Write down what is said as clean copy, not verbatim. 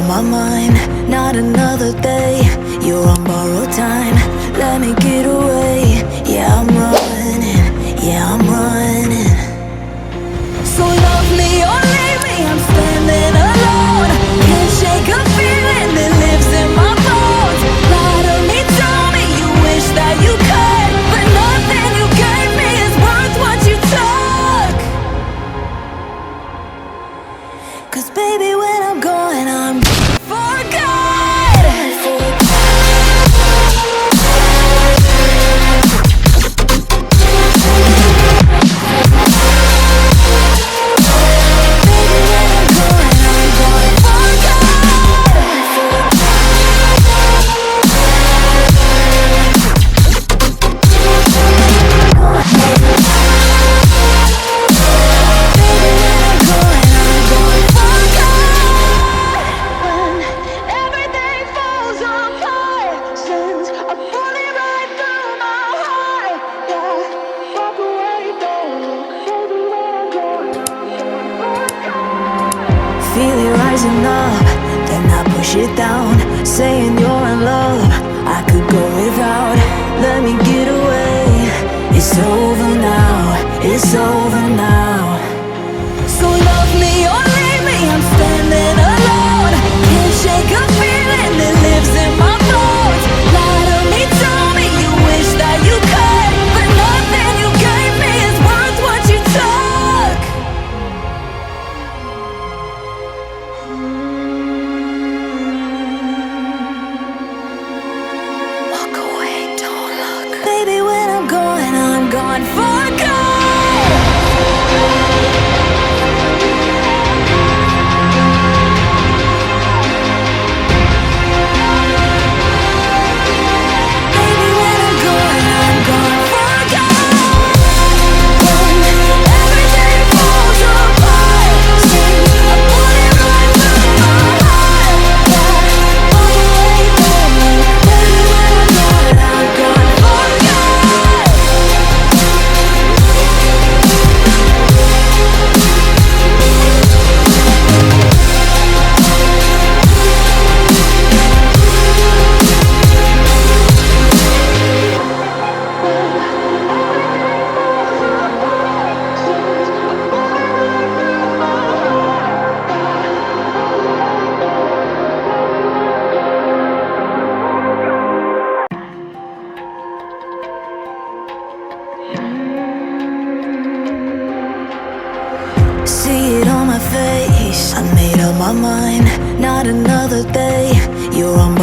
my mind, not another day. You're on borrowed time, let me get away. Yeah, I'm running, yeah, I'm running. So love me or leave me, I'm standing alone. Can't shake a feeling that lives in my bones. Lie to me, tell me you wish that you could, but nothing you gave me is worth what you took. 'Cause baby, when I'm gone, I'm for good. Feel it rising up, then I push it down, saying you're in love, I could go without. Let me get away. It's over now, it's over now. So love me or leave me, I'm standing alone. Can't shake a feeling that lives in my bones. Lie to me, tell me you wish that you could, but nothing you gave me is worth what you took. Walk away, don't look. Baby, when I'm gone for good. See it on my face, I made up my mind, not another day. You're on